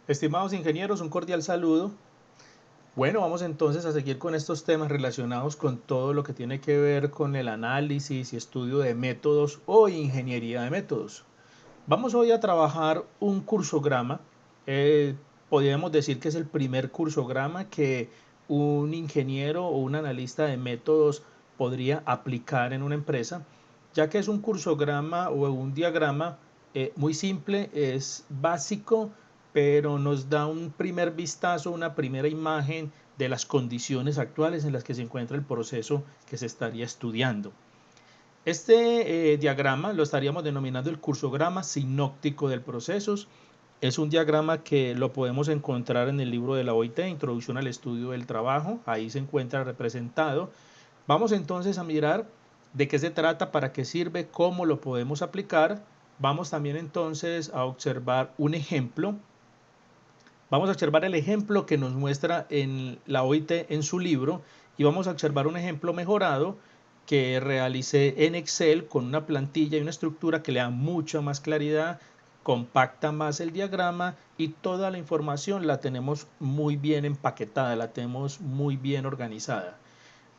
Estimados ingenieros, un cordial saludo. Bueno, vamos entonces a seguir con estos temas relacionados con todo lo que tiene que ver con el análisis y estudio de métodos o ingeniería de métodos. Vamos hoy a trabajar un cursograma. Podríamos decir que es el primer cursograma que un ingeniero o un analista de métodos podría aplicar en una empresa, ya que es un cursograma o un diagrama muy simple, es básico, pero nos da un primer vistazo, una primera imagen de las condiciones actuales en las que se encuentra el proceso que se estaría estudiando. Este diagrama lo estaríamos denominando el cursograma sinóptico del proceso. Es un diagrama que lo podemos encontrar en el libro de la OIT, Introducción al Estudio del Trabajo. Ahí se encuentra representado. Vamos entonces a mirar de qué se trata, para qué sirve, cómo lo podemos aplicar. Vamos también entonces a observar un ejemplo. Vamos a observar el ejemplo que nos muestra en la OIT en su libro, y vamos a observar un ejemplo mejorado que realicé en Excel con una plantilla y una estructura que le da mucha más claridad, compacta más el diagrama y toda la información la tenemos muy bien empaquetada, la tenemos muy bien organizada.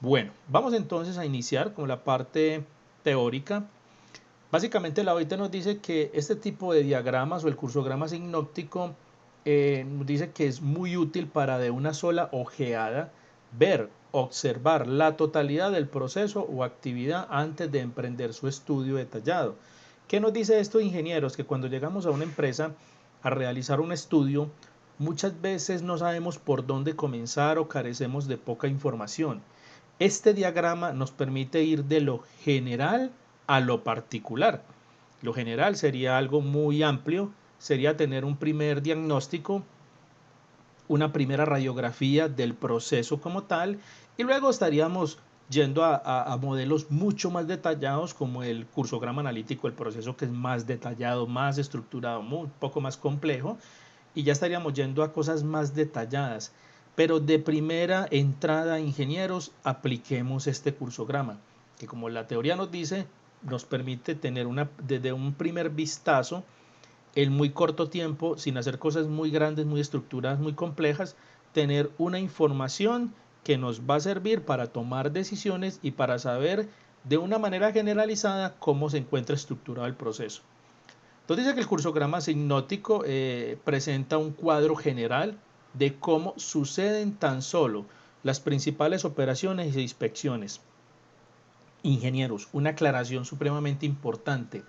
Bueno, vamos entonces a iniciar con la parte teórica. Básicamente la OIT nos dice que este tipo de diagramas o el cursograma sinóptico nos dice que es muy útil para de una sola ojeada ver, observar la totalidad del proceso o actividad antes de emprender su estudio detallado. ¿Qué nos dice esto, ingenieros? Que cuando llegamos a una empresa a realizar un estudio, muchas veces no sabemos por dónde comenzar o carecemos de poca información. Este diagrama nos permite ir de lo general a lo particular. Lo general sería algo muy amplio, sería tener un primer diagnóstico, una primera radiografía del proceso como tal, y luego estaríamos yendo a modelos mucho más detallados como el cursograma analítico, el proceso que es más detallado, más estructurado, un poco más complejo, y ya estaríamos yendo a cosas más detalladas. Pero de primera entrada, ingenieros, apliquemos este cursograma, que como la teoría nos dice, nos permite tener desde un primer vistazo, en muy corto tiempo, sin hacer cosas muy grandes, muy estructuradas, muy complejas, tener una información que nos va a servir para tomar decisiones y para saber de una manera generalizada cómo se encuentra estructurado el proceso. Entonces dice que el cursograma sinóptico presenta un cuadro general de cómo suceden tan solo las principales operaciones e inspecciones. Ingenieros, una aclaración supremamente importante.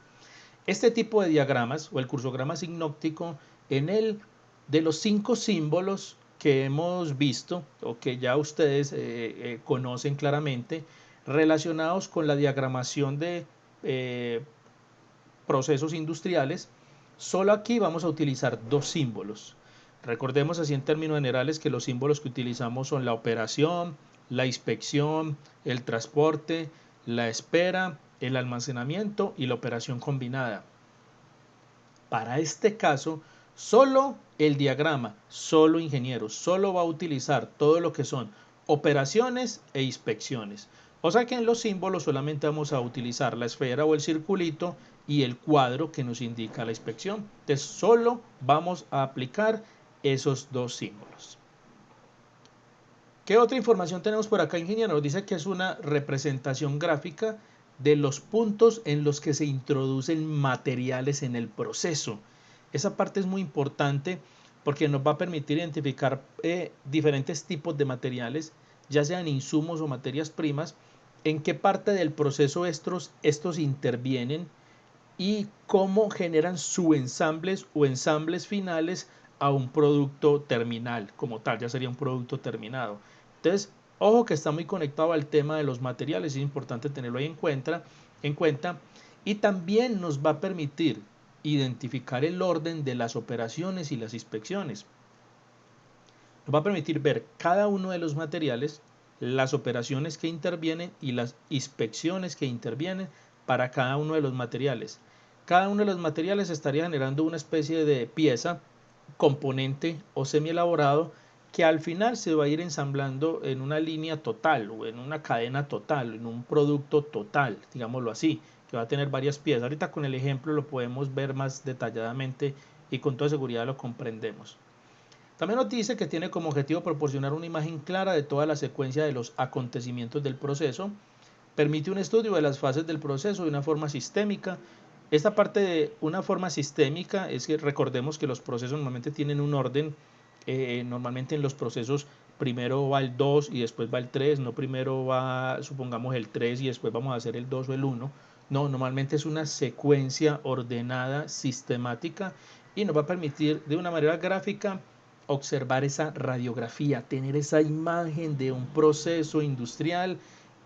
Este tipo de diagramas o el cursograma sinóptico, en el de los 5 símbolos que hemos visto o que ya ustedes conocen claramente, relacionados con la diagramación de procesos industriales, solo aquí vamos a utilizar 2 símbolos. Recordemos así en términos generales que los símbolos que utilizamos son la operación, la inspección, el transporte, la espera, el almacenamiento y la operación combinada. Para este caso, solo el diagrama, solo ingenieros, solo va a utilizar todo lo que son operaciones e inspecciones. O sea que en los símbolos solamente vamos a utilizar la esfera o el circulito y el cuadro que nos indica la inspección. Entonces solo vamos a aplicar esos 2 símbolos. ¿Qué otra información tenemos por acá, ingeniero? Nos dice que es una representación gráfica de los puntos en los que se introducen materiales en el proceso. Esa parte es muy importante porque nos va a permitir identificar diferentes tipos de materiales, ya sean insumos o materias primas, en qué parte del proceso estos intervienen y cómo generan subensambles o ensambles finales a un producto terminal como tal, ya sería un producto terminado. Entonces, ojo que está muy conectado al tema de los materiales, es importante tenerlo ahí en cuenta, y también nos va a permitir identificar el orden de las operaciones y las inspecciones. Nos va a permitir ver cada uno de los materiales, las operaciones que intervienen y las inspecciones que intervienen para cada uno de los materiales. Cada uno de los materiales estaría generando una especie de pieza, componente o semi elaborado, que al final se va a ir ensamblando en una línea total o en una cadena total, en un producto total, digámoslo así, que va a tener varias piezas. Ahorita con el ejemplo lo podemos ver más detalladamente y con toda seguridad lo comprendemos. También nos dice que tiene como objetivo proporcionar una imagen clara de toda la secuencia de los acontecimientos del proceso, permite un estudio de las fases del proceso de una forma sistémica. Esta parte de una forma sistémica es que recordemos que los procesos normalmente tienen un orden. Normalmente en los procesos primero va el 2 y después va el 3, no primero va, supongamos, el 3 y después vamos a hacer el 2 o el 1. No, normalmente es una secuencia ordenada, sistemática, y nos va a permitir de una manera gráfica observar esa radiografía, tener esa imagen de un proceso industrial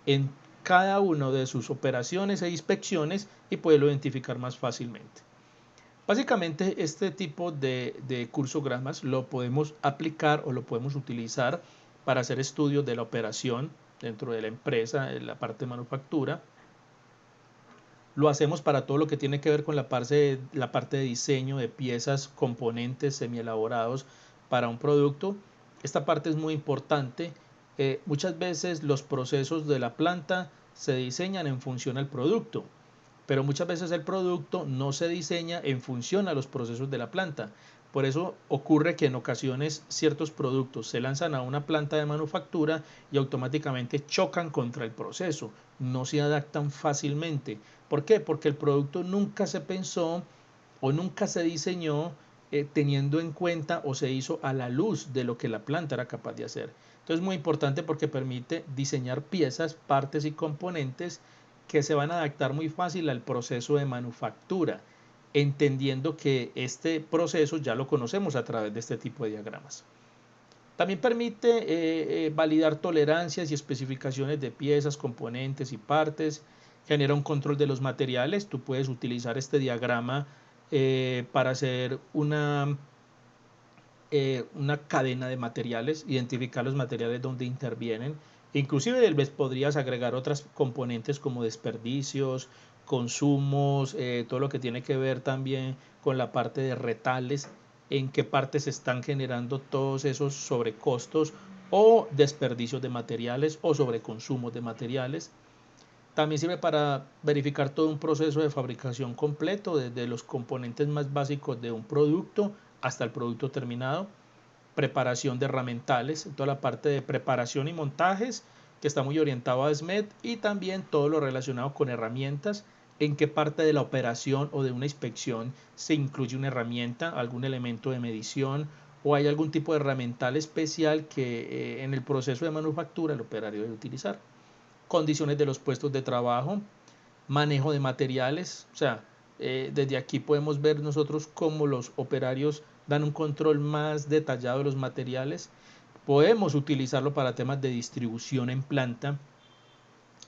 en cada una de sus operaciones e inspecciones y poderlo identificar más fácilmente. Básicamente este tipo de cursogramas lo podemos aplicar o lo podemos utilizar para hacer estudios de la operación dentro de la empresa, en la parte de manufactura. Lo hacemos para todo lo que tiene que ver con la parte de diseño de piezas, componentes semielaborados para un producto. Esta parte es muy importante. Muchas veces los procesos de la planta se diseñan en función al producto, pero muchas veces el producto no se diseña en función a los procesos de la planta. Por eso ocurre que en ocasiones ciertos productos se lanzan a una planta de manufactura y automáticamente chocan contra el proceso, no se adaptan fácilmente. ¿Por qué? Porque el producto nunca se pensó o nunca se diseñó teniendo en cuenta o se hizo a la luz de lo que la planta era capaz de hacer. Entonces es muy importante porque permite diseñar piezas, partes y componentes que se van a adaptar muy fácil al proceso de manufactura, entendiendo que este proceso ya lo conocemos a través de este tipo de diagramas. También permite validar tolerancias y especificaciones de piezas, componentes y partes, genera un control de los materiales. Tú puedes utilizar este diagrama para hacer una cadena de materiales, identificar los materiales donde intervienen. Inclusive tal vez podrías agregar otras componentes como desperdicios, consumos, todo lo que tiene que ver también con la parte de retales, en qué partes se están generando todos esos sobrecostos o desperdicios de materiales o sobreconsumos de materiales. También sirve para verificar todo un proceso de fabricación completo, desde los componentes más básicos de un producto hasta el producto terminado. Preparación de herramientales, toda la parte de preparación y montajes, que está muy orientado a SMED, y también todo lo relacionado con herramientas, en qué parte de la operación o de una inspección se incluye una herramienta, algún elemento de medición, o hay algún tipo de herramiental especial que en el proceso de manufactura el operario debe utilizar. Condiciones de los puestos de trabajo, manejo de materiales, o sea, desde aquí podemos ver nosotros cómo los operarios dan un control más detallado de los materiales. Podemos utilizarlo para temas de distribución en planta.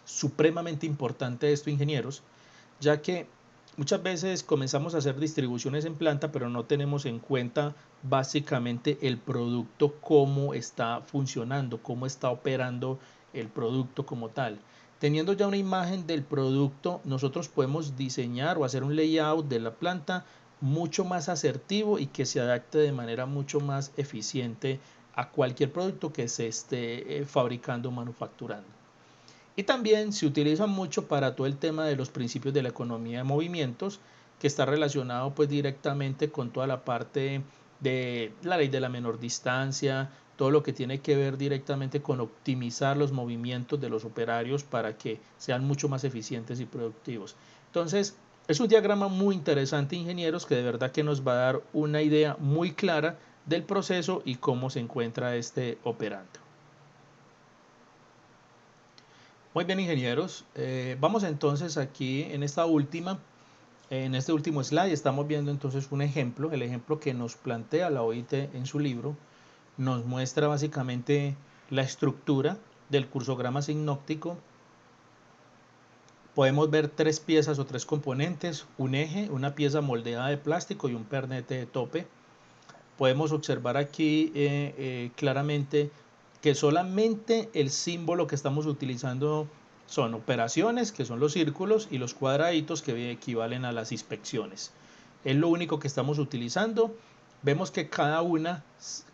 Supremamente importante esto, ingenieros, ya que muchas veces comenzamos a hacer distribuciones en planta, pero no tenemos en cuenta básicamente el producto, cómo está funcionando, cómo está operando el producto como tal. Teniendo ya una imagen del producto, nosotros podemos diseñar o hacer un layout de la planta mucho más asertivo y que se adapte de manera mucho más eficiente a cualquier producto que se esté fabricando o manufacturando. Y también se utiliza mucho para todo el tema de los principios de la economía de movimientos, que está relacionado pues directamente con toda la parte de la ley de la menor distancia, todo lo que tiene que ver directamente con optimizar los movimientos de los operarios para que sean mucho más eficientes y productivos. Entonces, es un diagrama muy interesante, ingenieros, que de verdad que nos va a dar una idea muy clara del proceso y cómo se encuentra este operando. Muy bien, ingenieros. Vamos entonces aquí en este último slide estamos viendo entonces un ejemplo, el ejemplo que nos plantea la OIT en su libro, nos muestra básicamente la estructura del cursograma sinóptico. Podemos ver tres piezas o tres componentes, un eje, una pieza moldeada de plástico y un pernete de tope. Podemos observar aquí claramente que solamente el símbolo que estamos utilizando son operaciones, que son los círculos, y los cuadraditos, que equivalen a las inspecciones. Es lo único que estamos utilizando. Vemos que cada una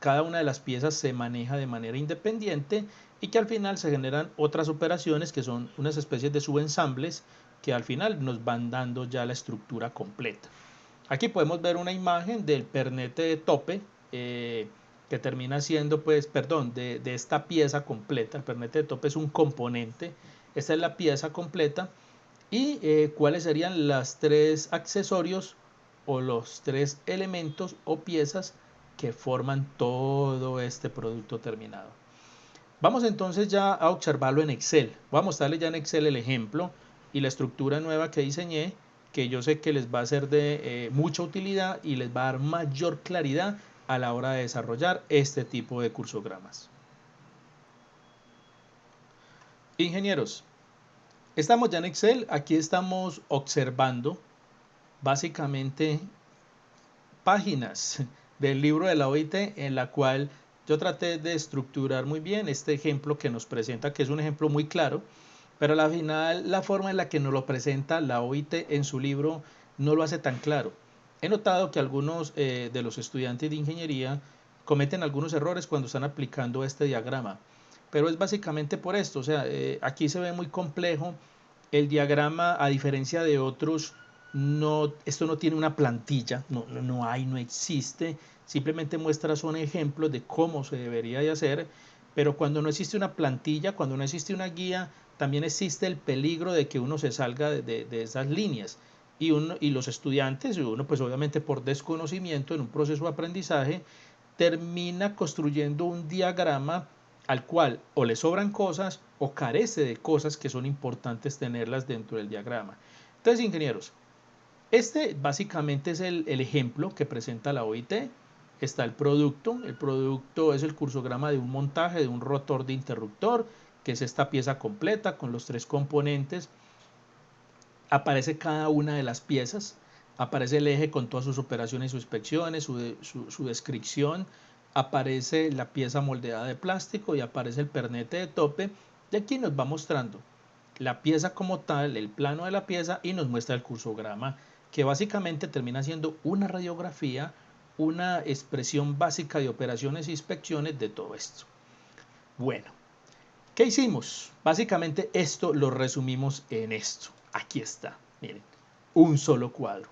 de las piezas se maneja de manera independiente y que al final se generan otras operaciones que son unas especies de subensambles que al final nos van dando ya la estructura completa. Aquí podemos ver una imagen del pernete de tope, que termina siendo, pues, perdón, de esta pieza completa. El pernete de tope es un componente, esta es la pieza completa. Y cuáles serían los 3 accesorios o los 3 elementos o piezas que forman todo este producto terminado. Vamos entonces ya a observarlo en Excel. Voy a mostrarles ya en Excel el ejemplo y la estructura nueva que diseñé, que yo sé que les va a ser de mucha utilidad y les va a dar mayor claridad a la hora de desarrollar este tipo de cursogramas. Ingenieros, estamos ya en Excel. Aquí estamos observando básicamente páginas del libro de la OIT, en la cual yo traté de estructurar muy bien este ejemplo que nos presenta, que es un ejemplo muy claro, pero al final la forma en la que nos lo presenta la OIT en su libro no lo hace tan claro. He notado que algunos de los estudiantes de ingeniería cometen algunos errores cuando están aplicando este diagrama, pero es básicamente por esto. O sea, aquí se ve muy complejo el diagrama, a diferencia de otros. No, esto no tiene una plantilla, no existe, simplemente muestra son ejemplos de cómo se debería de hacer, pero cuando no existe una plantilla, cuando no existe una guía, también existe el peligro de que uno se salga de esas líneas. Y los estudiantes, uno pues obviamente por desconocimiento en un proceso de aprendizaje, termina construyendo un diagrama al cual o le sobran cosas o carece de cosas que son importantes tenerlas dentro del diagrama. Entonces, ingenieros, este básicamente es el ejemplo que presenta la OIT. Está el producto es el cursograma de un montaje de un rotor de interruptor, que es esta pieza completa con los 3 componentes. Aparece cada una de las piezas, aparece el eje con todas sus operaciones y sus inspecciones, su descripción, aparece la pieza moldeada de plástico y aparece el pernete de tope. Y aquí nos va mostrando la pieza como tal, el plano de la pieza, y nos muestra el cursograma, que básicamente termina siendo una radiografía, una expresión básica de operaciones e inspecciones de todo esto. Bueno, ¿qué hicimos? Básicamente esto lo resumimos en esto. Aquí está, miren, un solo cuadro.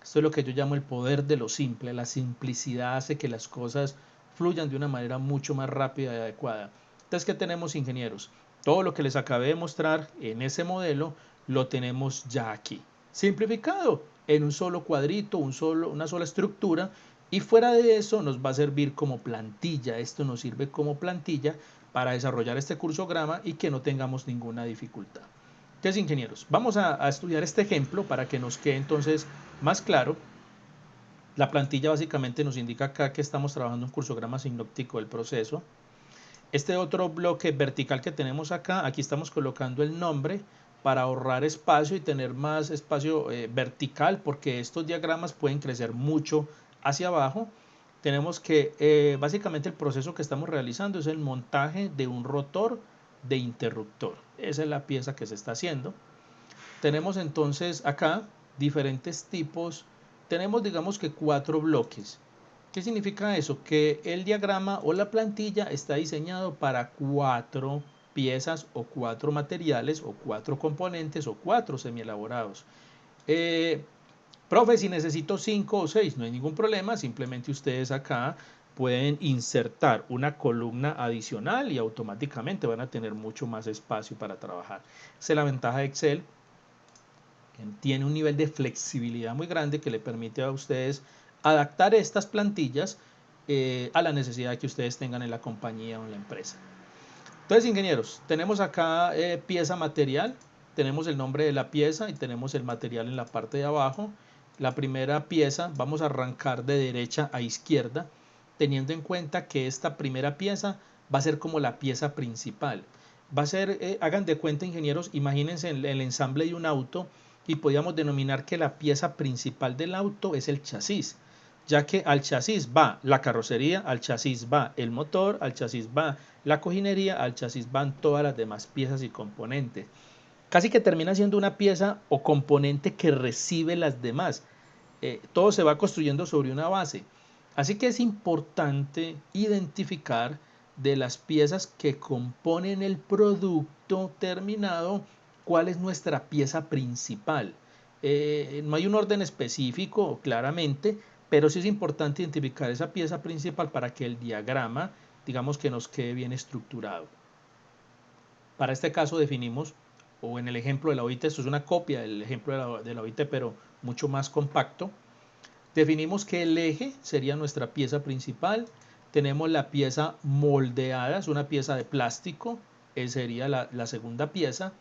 Esto es lo que yo llamo el poder de lo simple. La simplicidad hace que las cosas fluyan de una manera mucho más rápida y adecuada. Entonces, ¿qué tenemos, ingenieros? Todo lo que les acabé de mostrar en ese modelo lo tenemos ya aquí, simplificado en un solo cuadrito, una sola estructura, y fuera de eso nos va a servir como plantilla. Esto nos sirve como plantilla para desarrollar este cursograma y que no tengamos ninguna dificultad. Entonces, ingenieros, vamos a estudiar este ejemplo para que nos quede entonces más claro. La plantilla básicamente nos indica acá que estamos trabajando un cursograma sinóptico del proceso. Este otro bloque vertical que tenemos acá, aquí estamos colocando el nombre para ahorrar espacio y tener más espacio vertical, porque estos diagramas pueden crecer mucho hacia abajo. Tenemos que básicamente el proceso que estamos realizando es el montaje de un rotor de interruptor. Esa es la pieza que se está haciendo. Tenemos entonces acá diferentes tipos. Tenemos, digamos que 4 bloques. ¿Qué significa eso? Que el diagrama o la plantilla está diseñado para 4 piezas o 4 materiales o 4 componentes o 4 semielaborados. Profe, si necesito 5 o 6, no hay ningún problema, simplemente ustedes acá pueden insertar una columna adicional y automáticamente van a tener mucho más espacio para trabajar. Esa es la ventaja de Excel. Tiene un nivel de flexibilidad muy grande que le permite a ustedes adaptar estas plantillas a la necesidad que ustedes tengan en la compañía o en la empresa. Entonces, ingenieros, tenemos acá pieza material, tenemos el nombre de la pieza y tenemos el material en la parte de abajo. La primera pieza vamos a arrancar de derecha a izquierda, teniendo en cuenta que esta primera pieza va a ser como la pieza principal. Va a ser, hagan de cuenta, ingenieros, imagínense el ensamble de un auto y podríamos denominar que la pieza principal del auto es el chasis, ya que al chasis va la carrocería, al chasis va el motor, al chasis va la cojinería, al chasis van todas las demás piezas y componentes. Casi que termina siendo una pieza o componente que recibe las demás. Todo se va construyendo sobre una base. Así que es importante identificar de las piezas que componen el producto terminado cuál es nuestra pieza principal. No hay un orden específico, claramente, pero sí es importante identificar esa pieza principal para que el diagrama, digamos que nos quede bien estructurado. Para este caso definimos, o en el ejemplo de la OIT, esto es una copia del ejemplo de la OIT, pero mucho más compacto. Definimos que el eje sería nuestra pieza principal. Tenemos la pieza moldeada, es una pieza de plástico, sería la segunda pieza.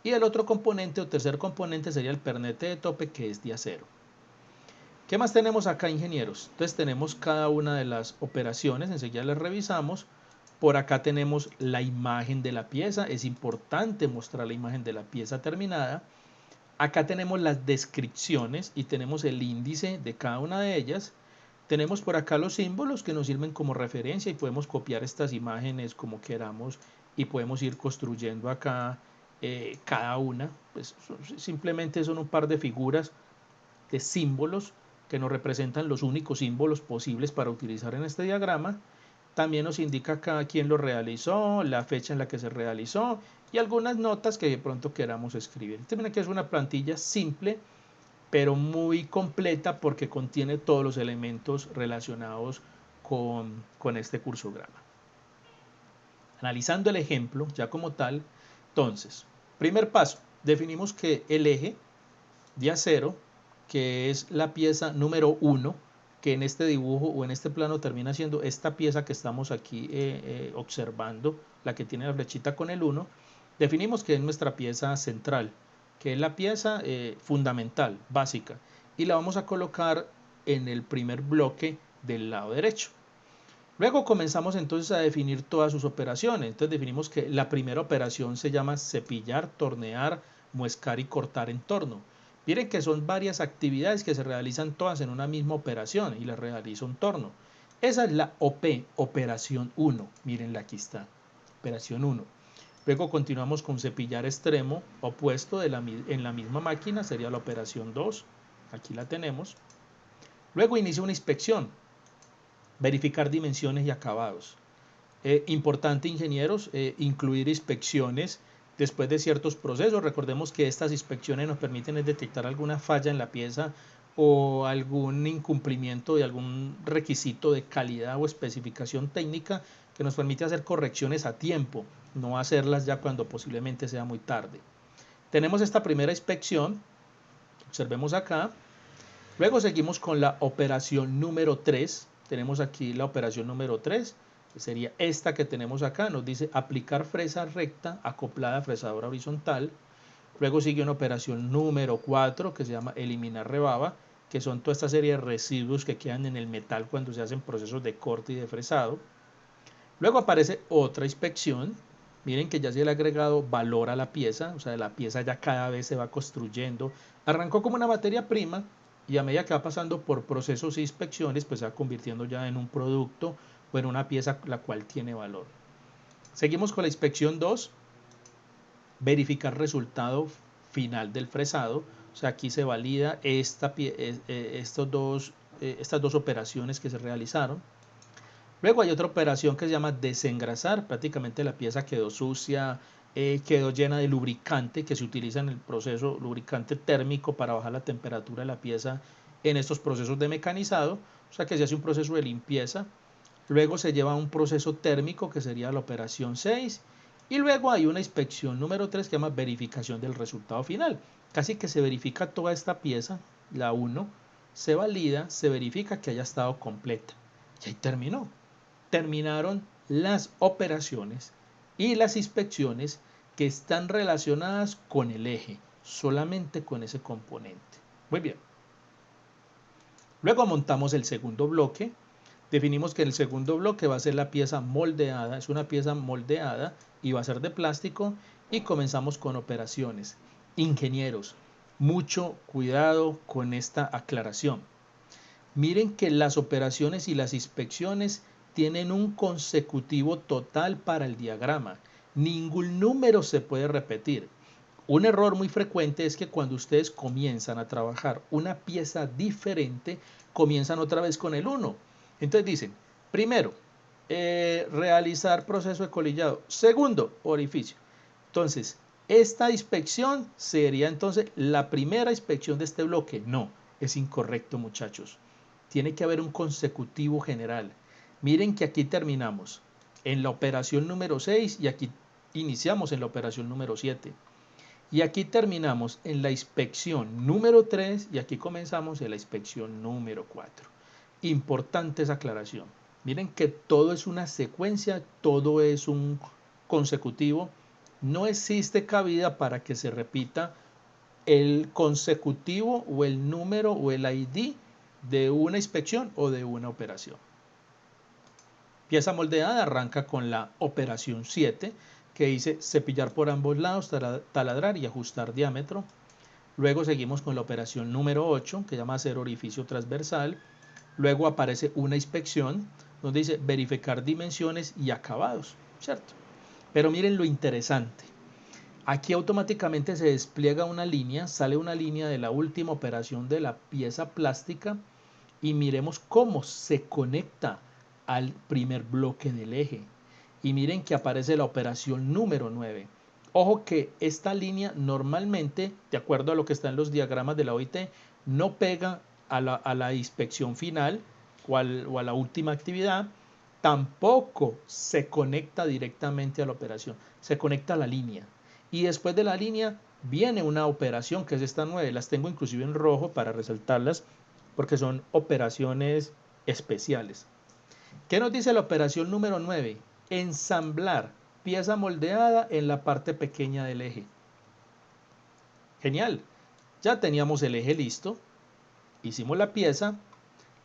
Y el otro componente o tercer componente sería el pernete de tope, que es de acero. ¿Qué más tenemos acá, ingenieros? Entonces tenemos cada una de las operaciones, enseguida las revisamos. Por acá tenemos la imagen de la pieza, es importante mostrar la imagen de la pieza terminada. Acá tenemos las descripciones y tenemos el índice de cada una de ellas. Tenemos por acá los símbolos que nos sirven como referencia y podemos copiar estas imágenes como queramos y podemos ir construyendo acá cada una. Pues, simplemente son un par de figuras de símbolos que nos representan los únicos símbolos posibles para utilizar en este diagrama. También nos indica acá quién lo realizó, la fecha en la que se realizó y algunas notas que de pronto queramos escribir. Miren que es una plantilla simple, pero muy completa porque contiene todos los elementos relacionados con este cursograma. Analizando el ejemplo ya como tal, entonces, primer paso, definimos que el eje de acero, que es la pieza número 1, que en este dibujo o en este plano termina siendo esta pieza que estamos aquí observando, la que tiene la flechita con el 1, definimos que es nuestra pieza central, que es la pieza fundamental, básica, y la vamos a colocar en el primer bloque del lado derecho. Luego comenzamos entonces a definir todas sus operaciones. Entonces definimos que la primera operación se llama cepillar, tornear, muescar y cortar en torno. Miren que son varias actividades que se realizan todas en una misma operación y las realiza un torno. Esa es la OP, operación 1. Mírenla, aquí está, operación 1. Luego continuamos con cepillar extremo opuesto en la misma máquina, sería la operación 2. Aquí la tenemos. Luego inicia una inspección. Verificar dimensiones y acabados. Importante, ingenieros, incluir inspecciones después de ciertos procesos. Recordemos que estas inspecciones nos permiten detectar alguna falla en la pieza o algún incumplimiento de algún requisito de calidad o especificación técnica que nos permite hacer correcciones a tiempo, no hacerlas ya cuando posiblemente sea muy tarde. Tenemos esta primera inspección, observemos acá. Luego seguimos con la operación número 3. Tenemos aquí la operación número 3, que sería esta que tenemos acá. Nos dice aplicar fresa recta acoplada a fresadora horizontal. Luego sigue una operación número 4 que se llama eliminar rebaba, que son toda esta serie de residuos que quedan en el metal cuando se hacen procesos de corte y de fresado. Luego aparece otra inspección. Miren que ya se le ha agregado valor a la pieza, o sea, la pieza ya cada vez se va construyendo. Arrancó como una materia prima y a medida que va pasando por procesos e inspecciones, pues se va convirtiendo ya en un producto o en una pieza la cual tiene valor. Seguimos con la inspección 2, verificar resultado final del fresado. O sea, aquí se valida estas dos operaciones que se realizaron. Luego hay otra operación que se llama desengrasar. Prácticamente la pieza quedó sucia, quedó llena de lubricante que se utiliza en el proceso, lubricante térmico para bajar la temperatura de la pieza en estos procesos de mecanizado. O sea que se hace un proceso de limpieza. Luego se lleva a un proceso térmico que sería la operación 6. Y luego hay una inspección número 3 que se llama verificación del resultado final. Casi que se verifica toda esta pieza, la 1, se valida, se verifica que haya estado completa. Y ahí terminó. Terminaron las operaciones y las inspecciones que están relacionadas con el eje, solamente con ese componente. Muy bien. Luego montamos el segundo bloque. Definimos que el segundo bloque va a ser la pieza moldeada, es una pieza moldeada y va a ser de plástico, y comenzamos con operaciones. Ingenieros, mucho cuidado con esta aclaración. Miren que las operaciones y las inspecciones tienen un consecutivo total para el diagrama. Ningún número se puede repetir. Un error muy frecuente es que cuando ustedes comienzan a trabajar una pieza diferente, comienzan otra vez con el 1. Entonces dicen, primero, realizar proceso de colillado. Segundo, orificio. Entonces, esta inspección sería entonces la primera inspección de este bloque. No, es incorrecto, muchachos. tiene que haber un consecutivo general. Miren que aquí terminamos en la operación número 6 y aquí iniciamos en la operación número 7. Y aquí terminamos en la inspección número 3 y aquí comenzamos en la inspección número 4. Importante esa aclaración. Miren que todo es una secuencia, todo es un consecutivo. No existe cabida para que se repita el consecutivo o el número o el ID de una inspección o de una operación. Pieza moldeada arranca con la operación 7, que dice cepillar por ambos lados, taladrar y ajustar diámetro. Luego seguimos con la operación número 8, que llama hacer orificio transversal. Luego aparece una inspección, donde dice verificar dimensiones y acabados, ¿cierto? Pero miren lo interesante. Aquí automáticamente se despliega una línea, sale una línea de la última operación de la pieza plástica y miremos cómo se conecta al primer bloque del eje. Y miren que aparece la operación número 9. Ojo que esta línea normalmente, de acuerdo a lo que está en los diagramas de la OIT, no pega a la inspección final o a la última actividad, tampoco se conecta directamente a la operación, se conecta a la línea. Y después de la línea viene una operación que es esta 9, las tengo inclusive en rojo para resaltarlas porque son operaciones especiales. ¿Qué nos dice la operación número 9? Ensamblar pieza moldeada en la parte pequeña del eje. Genial, ya teníamos el eje listo, hicimos la pieza.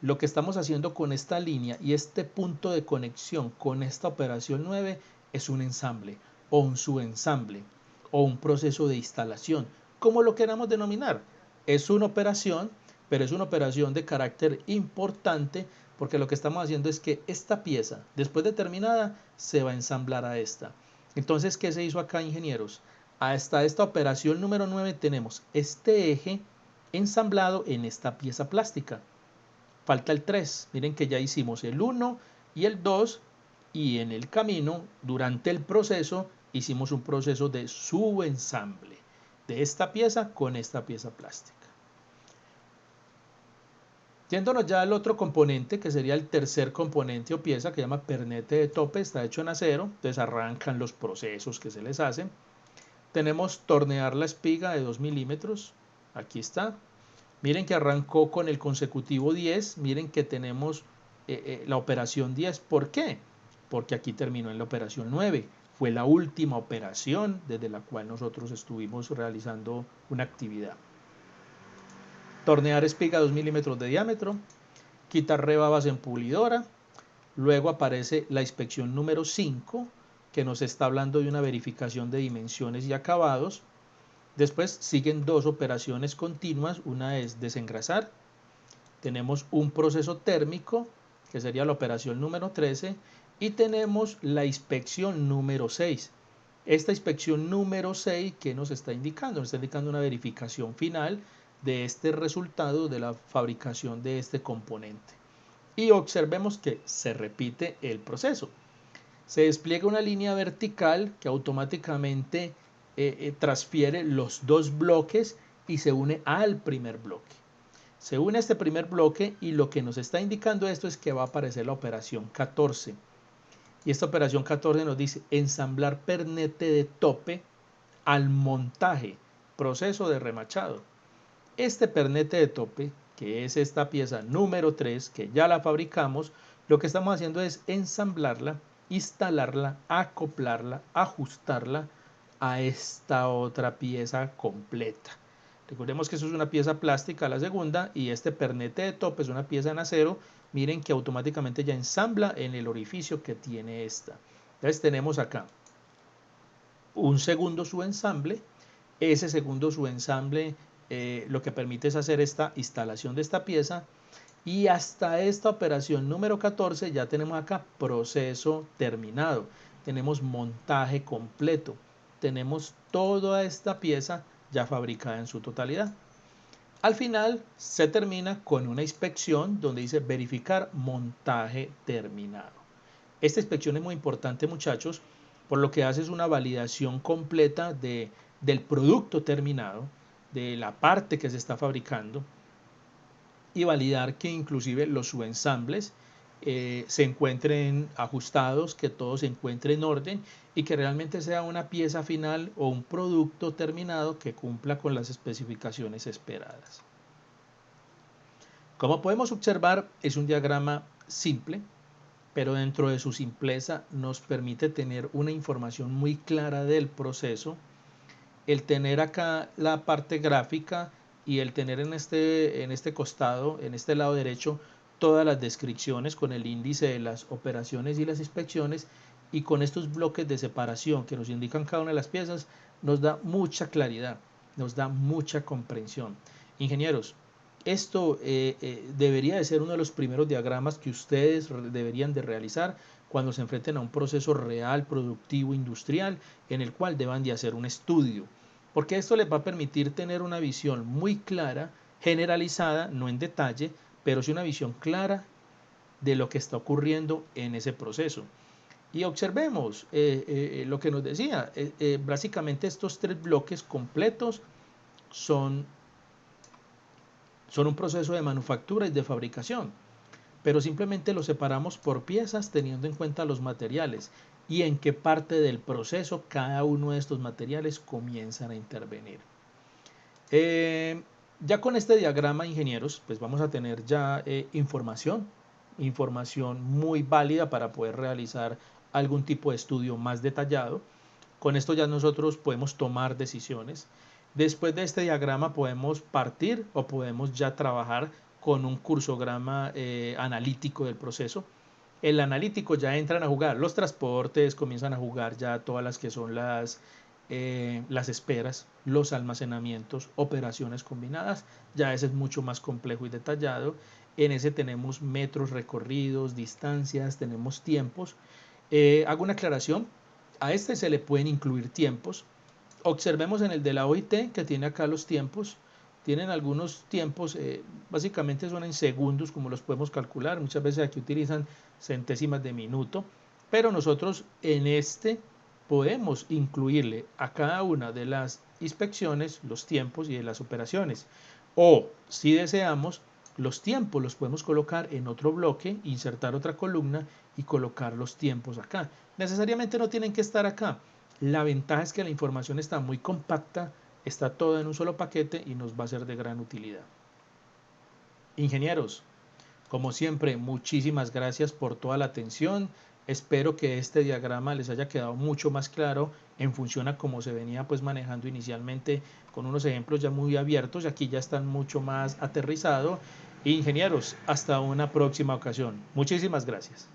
Lo que estamos haciendo con esta línea y este punto de conexión con esta operación 9 es un ensamble o un subensamble o un proceso de instalación, como lo queramos denominar. Es una operación, pero es una operación de carácter importante porque lo que estamos haciendo es que esta pieza, después de terminada, se va a ensamblar a esta. Entonces, ¿qué se hizo acá, ingenieros? Hasta esta operación número 9 tenemos este eje ensamblado en esta pieza plástica. Falta el 3, miren que ya hicimos el 1 y el 2 y en el camino, durante el proceso, hicimos un proceso de subensamble de esta pieza con esta pieza plástica. Yéndonos ya al otro componente, que sería el tercer componente o pieza, que se llama pernete de tope, está hecho en acero, entonces arrancan los procesos que se les hacen. Tenemos tornear la espiga de 2 milímetros, aquí está. Miren que arrancó con el consecutivo 10, miren que tenemos la operación 10. ¿Por qué? Porque aquí terminó en la operación 9. Fue la última operación desde la cual nosotros estuvimos realizando una actividad. Tornear espiga 2 milímetros de diámetro, quitar rebabas en pulidora. Luego aparece la inspección número 5, que nos está hablando de una verificación de dimensiones y acabados. Después siguen dos operaciones continuas, una es desengrasar, tenemos un proceso térmico, que sería la operación número 13, y tenemos la inspección número 6. Esta inspección número 6, ¿qué nos está indicando? Nos está indicando una verificación final de este resultado de la fabricación de este componente. Y observemos que se repite el proceso. Se despliega una línea vertical que automáticamente transfiere los dos bloques y se une al primer bloque. Se une a este primer bloque y lo que nos está indicando esto es que va a aparecer la operación 14. Y esta operación 14 nos dice ensamblar pernete de tope al montaje, proceso de remachado. Este pernete de tope, que es esta pieza número 3, que ya la fabricamos, lo que estamos haciendo es ensamblarla, instalarla, acoplarla, ajustarla a esta otra pieza completa. Recordemos que eso es una pieza plástica, la segunda, y este pernete de tope es una pieza en acero. Miren que automáticamente ya ensambla en el orificio que tiene esta. Entonces tenemos acá un segundo subensamble. Ese segundo subensamble lo que permite es hacer esta instalación de esta pieza. Y hasta esta operación número 14 ya tenemos acá proceso terminado. Tenemos montaje completo. Tenemos toda esta pieza ya fabricada en su totalidad. Al final se termina con una inspección donde dice verificar montaje terminado. Esta inspección es muy importante, muchachos, por lo que hace es una validación completa del producto terminado, de la parte que se está fabricando. y validar que inclusive los subensambles se encuentren ajustados, que todo se encuentre en orden y que realmente sea una pieza final o un producto terminado que cumpla con las especificaciones esperadas. Como podemos observar, es un diagrama simple, pero dentro de su simpleza nos permite tener una información muy clara del proceso. El tener acá la parte gráfica y el tener en este costado, en este lado derecho, todas las descripciones con el índice de las operaciones y las inspecciones, y con estos bloques de separación que nos indican cada una de las piezas, nos da mucha claridad, nos da mucha comprensión. Ingenieros, esto debería de ser uno de los primeros diagramas que ustedes deberían de realizar cuando se enfrenten a un proceso real, productivo, industrial, en el cual deban de hacer un estudio, porque esto les va a permitir tener una visión muy clara, generalizada, no en detalle, pero sí una visión clara de lo que está ocurriendo en ese proceso. Y observemos lo que nos decía, básicamente estos tres bloques completos son un proceso de manufactura y de fabricación, pero simplemente los separamos por piezas teniendo en cuenta los materiales y en qué parte del proceso cada uno de estos materiales comienzan a intervenir. Ya con este diagrama, ingenieros, pues vamos a tener ya información muy válida para poder realizar algún tipo de estudio más detallado. Con esto ya nosotros podemos tomar decisiones. Después de este diagrama podemos partir o podemos ya trabajar con un cursograma analítico del proceso. El analítico ya entran a jugar los transportes, comienzan a jugar ya todas las que son las esperas, los almacenamientos, operaciones combinadas. Ya ese es mucho más complejo y detallado. En ese tenemos metros recorridos, distancias, tenemos tiempos. Hago una aclaración, a este se le pueden incluir tiempos. Observemos en el de la OIT que tiene acá los tiempos. Tienen algunos tiempos, básicamente son en segundos como los podemos calcular. Muchas veces aquí utilizan centésimas de minuto, pero nosotros en este podemos incluirle a cada una de las inspecciones los tiempos y de las operaciones. O si deseamos, los tiempos los podemos colocar en otro bloque, insertar otra columna y colocar los tiempos acá. Necesariamente no tienen que estar acá. La ventaja es que la información está muy compacta, está toda en un solo paquete y nos va a ser de gran utilidad. Ingenieros, como siempre, muchísimas gracias por toda la atención. Espero que este diagrama les haya quedado mucho más claro en función a cómo se venía pues manejando inicialmente, con unos ejemplos ya muy abiertos, y aquí ya están mucho más aterrizados. Ingenieros, hasta una próxima ocasión. Muchísimas gracias.